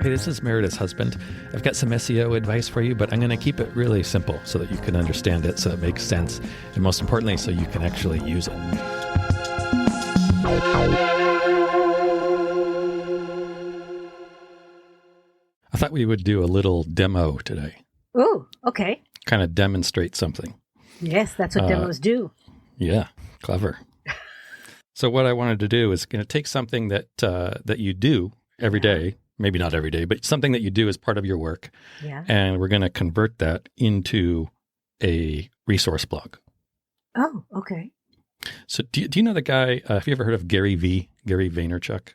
Hey, this is Meredith's husband. I've got some SEO advice for you, but I'm going to keep it really simple so that you can understand it, so it makes sense, and most importantly, so you can actually use it. I thought we would do a little demo today. Ooh, okay. Kind of demonstrate something. Yes, that's what demos do. Yeah, clever. So what I wanted to do is going to take something that that you do every day, maybe not every day, but something that you do as part of your work, and we're going to convert that into a resource blog. Oh, okay. So do you know the guy, have you ever heard of Gary Vaynerchuk?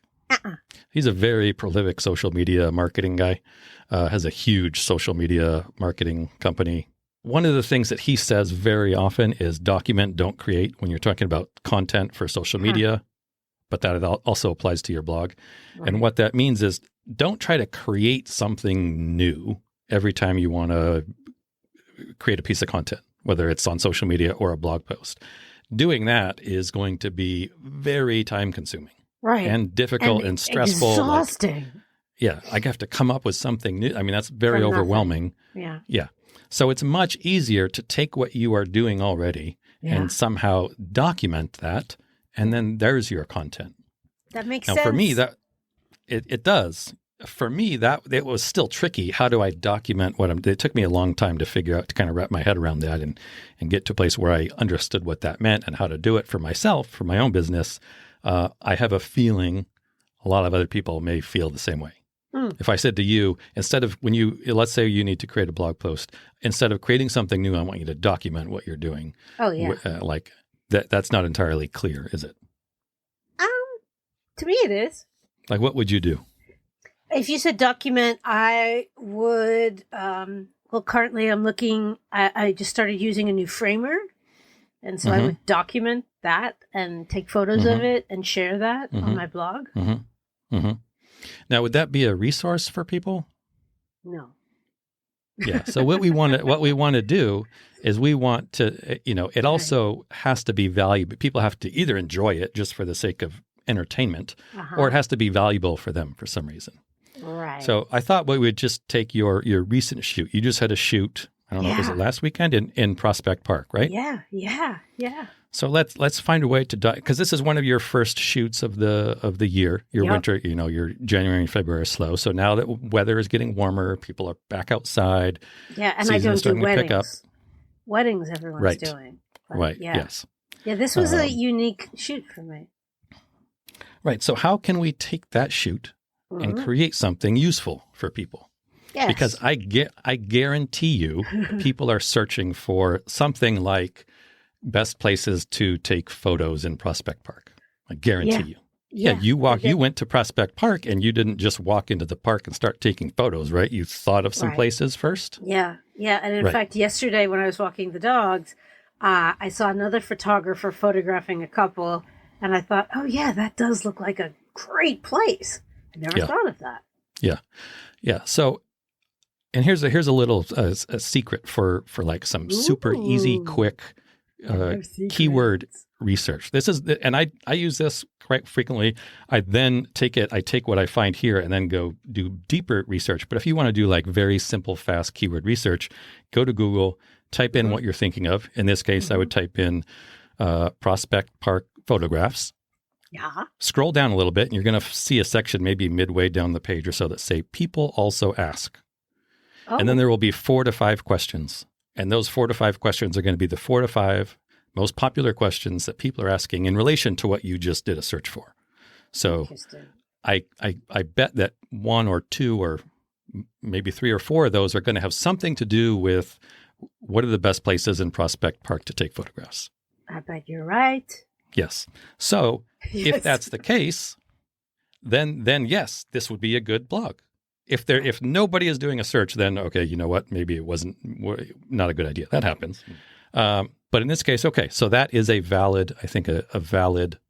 He's a very prolific social media marketing guy, has a huge social media marketing company. One of the things that he says very often is document, don't create when you're talking about content for social media, but that also applies to your blog. Right. And what that means is don't try to create something new every time you want to create a piece of content, whether it's on social media or a blog post. Doing that is going to be very time consuming. Right. And difficult and stressful. Exhausting. I have to come up with something new. I mean, that's very overwhelming. Yeah. So it's much easier to take what you are doing already and somehow document that, and then there's your content. That makes sense. Now, for me, it does. For me, that it was still tricky. How do I document what I'm? It took me a long time to figure out, to kind of wrap my head around that, and get to a place where I understood what that meant and how to do it for myself, for my own business. I have a feeling a lot of other people may feel the same way. If I said to you, instead of let's say you need to create a blog post, instead of creating something new, I want you to document what you're doing. Oh, yeah. Like that's not entirely clear, is it? To me it is. Like, what would you do? If you said document, I would, currently I'm looking, I just started using a new framer. And so I would document that and take photos of it and share that on my blog. Now, would that be a resource for people? No. Yeah. So what we want to do is we want to, it also has to be valuable. People have to either enjoy it just for the sake of entertainment, or it has to be valuable for them for some reason. Right. So I thought we would just take your recent shoot. You just had a shoot. I don't know, was it last weekend in Prospect Park, right? Yeah. So let's find a way to, because this is one of your first shoots of the year. Your winter, your January and February are slow. So now that weather is getting warmer, people are back outside. Yeah, and I don't do weddings. Weddings everyone's doing. Right. Yes. Yeah, this was a unique shoot for me. Right. So how can we take that shoot and create something useful for people? Yes. Because I guarantee you people are searching for something like best places to take photos in Prospect Park. I guarantee you. Yeah, you went to Prospect Park and you didn't just walk into the park and start taking photos, right? You thought of some places first. Yeah. And in fact, yesterday when I was walking the dogs, I saw another photographer photographing a couple, and I thought, oh yeah, that does look like a great place. I never thought of that. Yeah. So, and here's a little a secret for like some super easy, quick keyword research. This is, and I use this quite frequently. I take what I find here and then go do deeper research. But if you want to do like very simple, fast keyword research, go to Google, type in what you're thinking of. In this case, I would type in Prospect Park photographs. Yeah. Scroll down a little bit and you're going to see a section maybe midway down the page or so that say people also ask. Oh. And then there will be 4 to 5 questions. And those 4 to 5 questions are going to be the 4 to 5 most popular questions that people are asking in relation to what you just did a search for. So I bet that 1 or 2 or maybe 3 or 4 of those are going to have something to do with what are the best places in Prospect Park to take photographs. I bet you're right. Yes. So if that's the case, then yes, this would be a good blog. If nobody is doing a search, then okay, you know what? Maybe it wasn't not a good idea. That happens. But in this case, okay, so that is a valid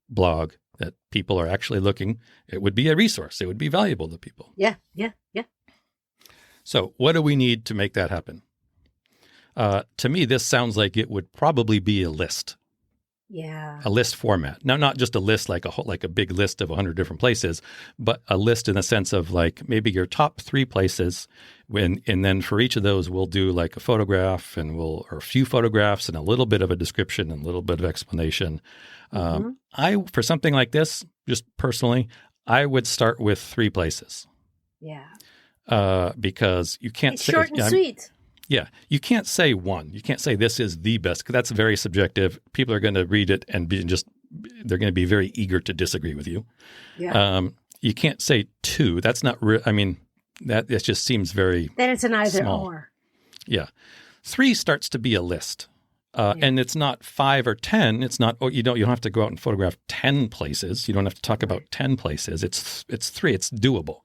blog that people are actually looking. It would be a resource. It would be valuable to people. Yeah. So what do we need to make that happen? To me, this sounds like it would probably be a list. Yeah. A list format. Now, not just a list like a big list of 100 different places, but a list in the sense of like maybe your top 3 places, and then for each of those we'll do like a photograph or a few photographs and a little bit of a description and a little bit of explanation. For something like this, just personally, I would start with 3 places. Yeah. Because you can't it's say short and sweet. Yeah, you can't say one. You can't say this is the best because that's very subjective. People are going to read it and they're going to be very eager to disagree with you. Yeah. You can't say 2. That's not that it just seems very then it's an either small. or. Yeah. 3 starts to be a list. And it's not 5 or 10. It's not, you don't have to go out and photograph 10 places. You don't have to talk about 10 places. It's 3. It's doable.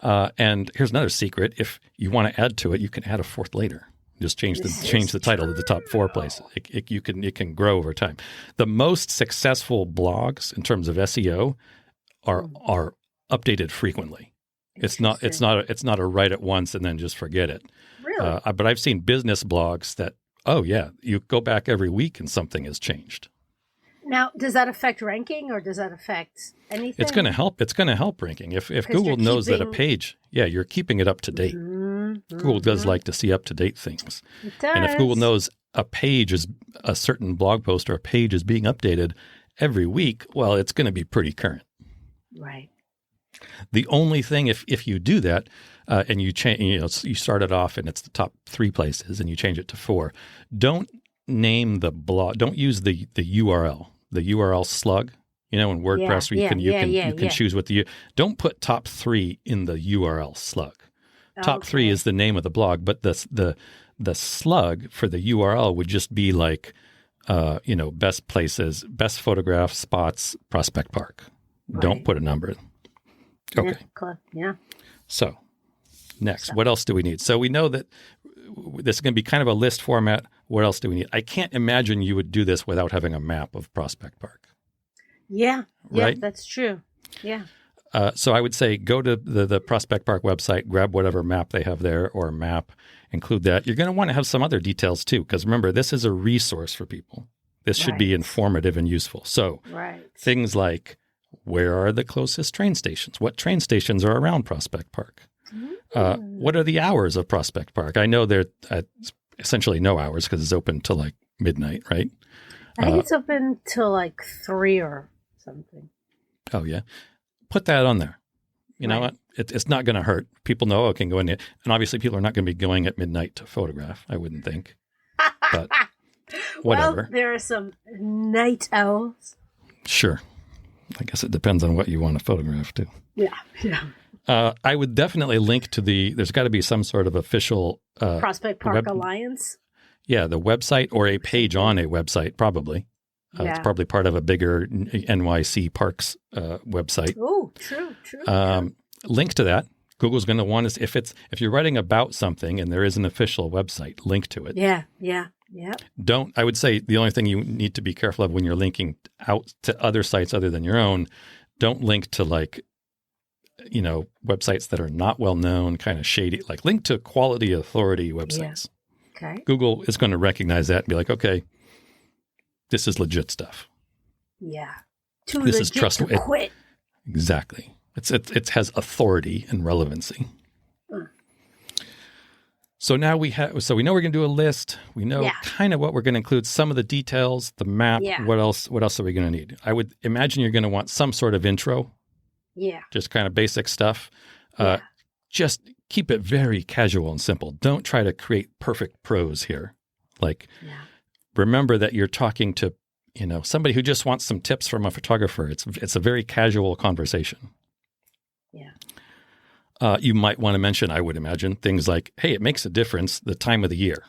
And here's another secret. If you want to add to it, you can add a 4th later. Just change the title to the top 4 places. It can grow over time. The most successful blogs in terms of SEO are updated frequently. It's not a write it once and then just forget it. Really? But I've seen business blogs that, you go back every week and something has changed. Now, does that affect ranking or does that affect anything? It's going to help. It's going to help ranking. If Google knows that a page, you're keeping it up to date. Mm-hmm. Google does like to see up to date things. It does. And if Google knows a certain blog post or a page is being updated every week, well, it's going to be pretty current. Right. The only thing, if you do that, and you change, you start it off and it's the top 3 places and you change it to 4, don't name the blog. Don't use the URL. The URL slug, in WordPress, where you can choose what don't put top 3 in the URL slug. Top 3 is the name of the blog, but the slug for the URL would just be like, best places, best photograph spots, Prospect Park. Right. Don't put a number. Okay. Yeah. So next, what else do we need? So we know that this is going to be kind of a list format. What else do we need? I can't imagine you would do this without having a map of Prospect Park. Yeah. Right? Yeah, that's true. Yeah. So I would say go to the Prospect Park website, grab whatever map they have there or map, include that. You're going to want to have some other details too, because remember, this is a resource for people. This should be informative and useful. So things like, where are the closest train stations? What train stations are around Prospect Park? What are the hours of Prospect Park? I know they're essentially no hours because it's open till like midnight, right? I think it's open till like 3 or something. Oh, yeah. Put that on there. You know what? It's not going to hurt. People know, can go in there. And obviously people are not going to be going at midnight to photograph, I wouldn't think. But whatever. Well, there are some night owls. Sure. I guess it depends on what you want to photograph too. Yeah. I would definitely link to there's got to be some sort of official Prospect Park Alliance. Yeah, the website or a page on a website, probably. It's probably part of a bigger NYC Parks website. Oh, true. Link to that. Google's going to want us if you're writing about something and there is an official website, link to it. Yeah. I would say the only thing you need to be careful of when you're linking out to other sites other than your own, don't link to websites that are not well known, kind of shady, like link to quality authority websites. Yeah. Okay. Google is going to recognize that and be like, okay, this is legit stuff. Yeah. This is trustworthy. Quit. Exactly. It has authority and relevancy. So now we know we're going to do a list. We know kind of what we're going to include, some of the details, the map. Yeah. What else are we going to need? I would imagine you're going to want some sort of intro. Yeah. Just kind of basic stuff. Just keep it very casual and simple. Don't try to create perfect prose here. Remember that you're talking to, somebody who just wants some tips from a photographer. It's a very casual conversation. Yeah. You might want to mention, I would imagine, things like, hey, it makes a difference the time of the year,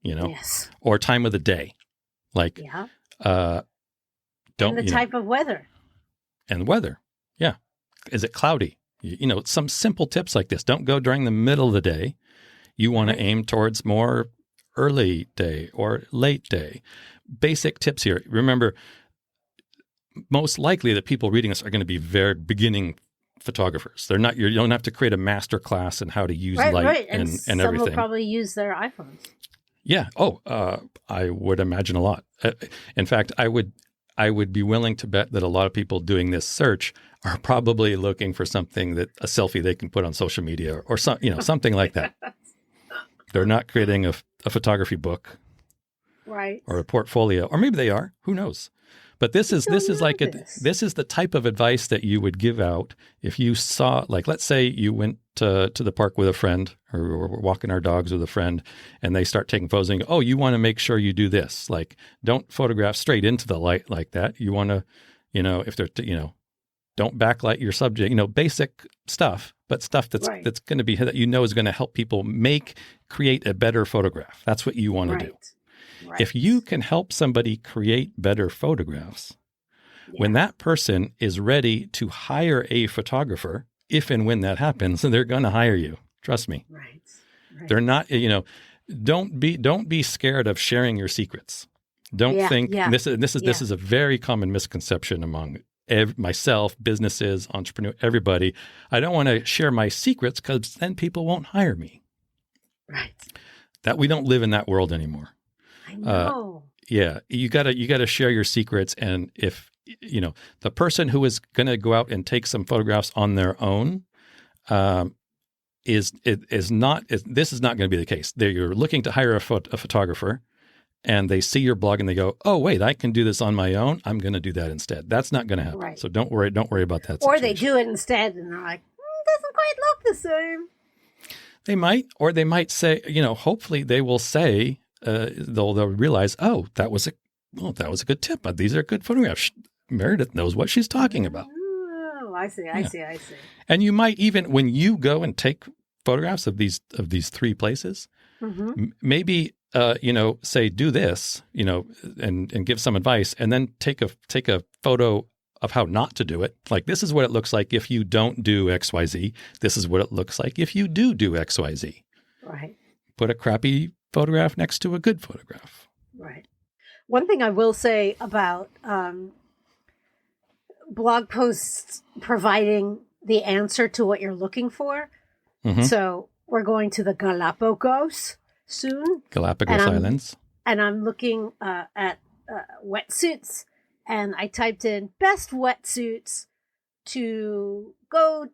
yes. or time of the day. And the type of weather. And weather. Yeah. Is it cloudy? Some simple tips like this. Don't go during the middle of the day. You want to aim towards more early day or late day. Basic tips here. Remember, most likely the people reading this are going to be very beginning photographers. They're not. You don't have to create a master class in how to use light and some everything. will probably use their iPhones. Yeah. Oh, I would imagine a lot. In fact, I would be willing to bet that a lot of people doing this search are probably looking for something that a selfie they can put on social media or something like that. They're not creating a photography book, right, or a portfolio, or maybe they are. Who knows? But this is the type of advice that you would give out if you saw, like, let's say you went to the park with a friend, or we're walking our dogs with a friend, and they start taking photos and go, oh, you want to make sure you do this. Like, don't photograph straight into the light like that. You want to, if they're, don't backlight your subject, basic stuff, but stuff that's going to be, that is going to help people create a better photograph. That's what you want to do. Right. If you can help somebody create better photographs, when that person is ready to hire a photographer, if and when that happens, they're going to hire you. Trust me. Right. They're not, don't be scared of sharing your secrets. Don't think this is a very common misconception among myself, businesses, entrepreneurs, everybody. I don't want to share my secrets because then people won't hire me. Right. That we don't live in that world anymore. I know. You gotta share your secrets. And if, the person who is going to go out and take some photographs on their own, this is not going to be the case. You're looking to hire a photographer, and they see your blog and they go, oh, wait, I can do this on my own. I'm going to do that instead. That's not going to happen. Right. So don't worry about that situation. Or they do it instead and they're like, it doesn't quite look the same. They might say, hopefully they will say, they'll realize, oh, that was a good tip. These are good photographs. Meredith knows what she's talking about. Oh, I see. And you might even, when you go and take photographs of these three places, maybe say do this, and give some advice, and then take a photo of how not to do it. Like, this is what it looks like if you don't do XYZ. This is what it looks like if you do XYZ. Right. Put a crappy photograph next to a good photograph. Right. One thing I will say about blog posts providing the answer to what you're looking for. Mm-hmm. So we're going to the Galapagos soon. Galapagos Islands. And I'm looking at wetsuits, and I typed in best wetsuits to go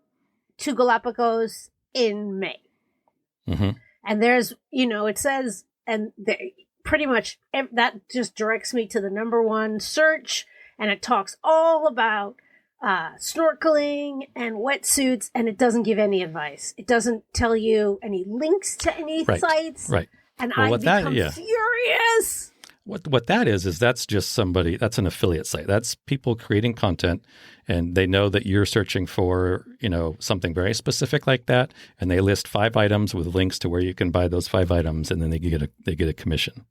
to Galapagos in May. Mm-hmm. And there's, it says, and pretty much that just directs me to the number one search, and it talks all about snorkeling and wetsuits, and it doesn't give any advice. It doesn't tell you any links to any sites. Right. And I become furious. What that is that's just somebody, that's an affiliate site. That's people creating content, and they know that you're searching for, something very specific like that, and they list 5 items with links to where you can buy those 5 items, and then they get a commission.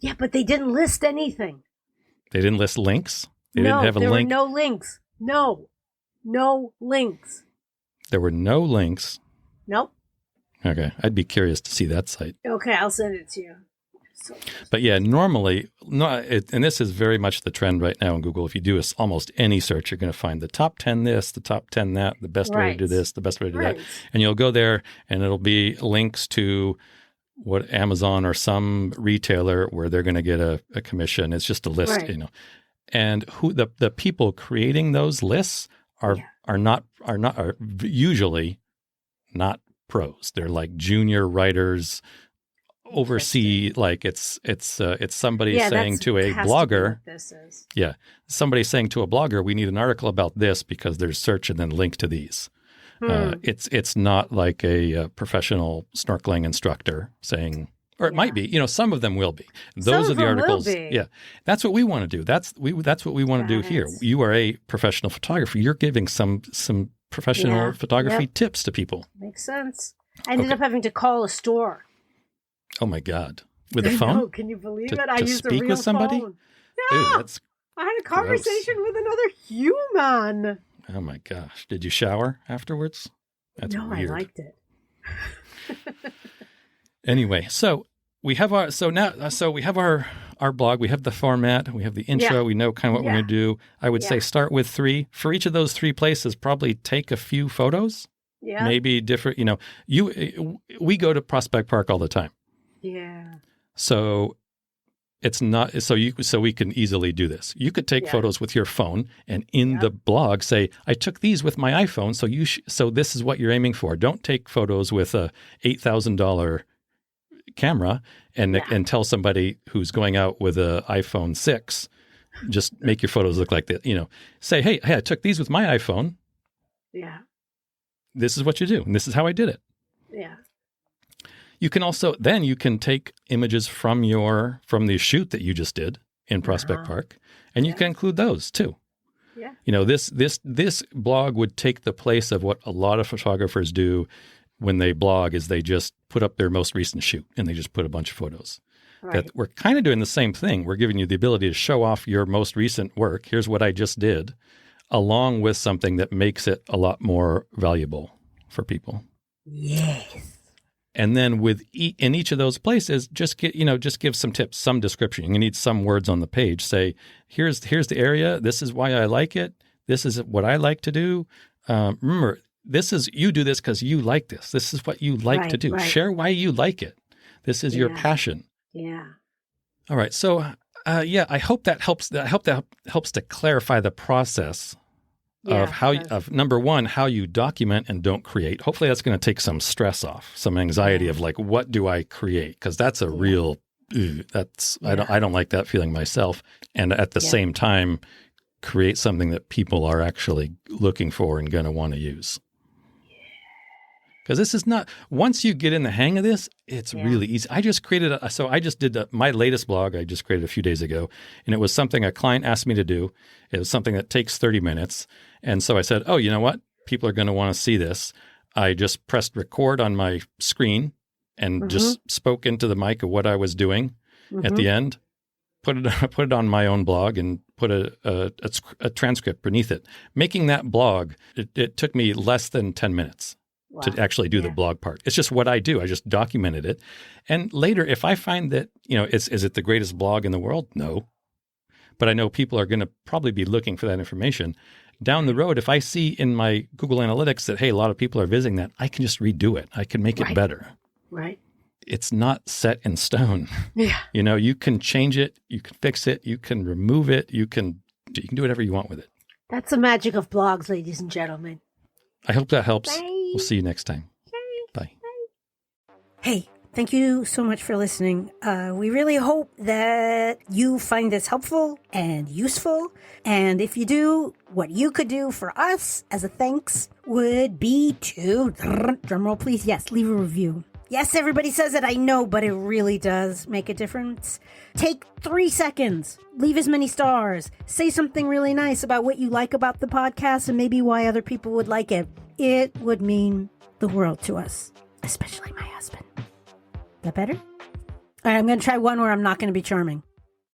Yeah, but they didn't list anything. They didn't list links? They didn't have a link? There were no links. No links. There were no links? Nope. Okay. I'd be curious to see that site. Okay, I'll send it to you. But yeah, normally, and this is very much the trend right now in Google. If you do almost any search, you're going to find the top 10 this, the top 10 that, the best way to do this, the best way to do that. And you'll go there and it'll be links to what Amazon or some retailer where they're going to get a commission. It's just a list, And who the people creating those lists are usually not pros. They're like junior writers. Oversee, like it's somebody saying to a blogger. Somebody saying to a blogger, we need an article about this because there's search and then link to these. It's not like a professional snorkeling instructor saying, or it might be. Some of them will be. Those are the articles. Yeah, that's what we want to do. That's what we want to do here. You are a professional photographer. You're giving some professional photography tips to people. Makes sense. I ended up having to call a store. Oh my God! With a phone? No, can you believe it? I used speak a real with somebody. Phone. Yeah, Ew, I had a conversation with another human. Oh my gosh! Did you shower afterwards? That's weird. I liked it. Anyway, so we have our blog. We have the format. We have the intro. Yeah. We know kind of what we're going to do. I would say start with 3. For each of those 3 places, probably take a few photos. Yeah. Maybe different. We go to Prospect Park all the time. Yeah. So it's not so we can easily do this. You could take photos with your phone and in the blog say, I took these with my iPhone, so this is what you're aiming for. Don't take photos with a $8,000 camera and tell somebody who's going out with an iPhone 6, just make your photos look like that. Say, hey, I took these with my iPhone. Yeah. This is what you do, and this is how I did it. Yeah. You can also you can take images from the shoot that you just did in Prospect Park, and you can include those too. Yeah. This blog would take the place of what a lot of photographers do when they blog, is they just put up their most recent shoot and they just put a bunch of photos. Right. That we're kind of doing the same thing. We're giving you the ability to show off your most recent work. Here's what I just did, along with something that makes it a lot more valuable for people. Yes. And then in each of those places, just give some tips, some description. You need some words on the page. Say, here's the area. This is why I like it. This is what I like to do. Remember, you do this because you like this. This is what you like to do. Right. Share why you like it. This is your passion. Yeah. All right. So, I hope that helps. I hope that helps to clarify the process of number one, how you document and don't create. Hopefully that's going to take some stress off, some anxiety of like, what do I create? Because that's a real, I don't like that feeling myself. And at the same time, create something that people are actually looking for and going to want to use. Because this is not, once you get in the hang of this, it's really easy. I just created, my latest blog I just created a few days ago, and it was something a client asked me to do. It was something that takes 30 minutes. And so I said, oh, you know what? People are going to want to see this. I just pressed record on my screen and just spoke into the mic of what I was doing at the end, put it on my own blog and put a transcript beneath it. Making that blog, it took me less than 10 minutes. Wow. To actually do the blog part. It's just what I do. I just documented it. And later, if I find that, is it the greatest blog in the world? No. But I know people are going to probably be looking for that information. Down the road, if I see in my Google Analytics that, hey, a lot of people are visiting that, I can just redo it. I can make it better. Right. It's not set in stone. Yeah. You can change it. You can fix it. You can remove it. You can do whatever you want with it. That's the magic of blogs, ladies and gentlemen. I hope that helps. Bye. We'll see you next time. Bye. Hey, thank you so much for listening. We really hope that you find this helpful and useful. And if you do, what you could do for us as a thanks would be to, drumroll please, leave a review. Yes, everybody says it, I know, but it really does make a difference. Take 3 seconds, leave as many stars, say something really nice about what you like about the podcast and maybe why other people would like it. It would mean the world to us, especially my husband. That better? All right, I'm going to try one where I'm not going to be charming.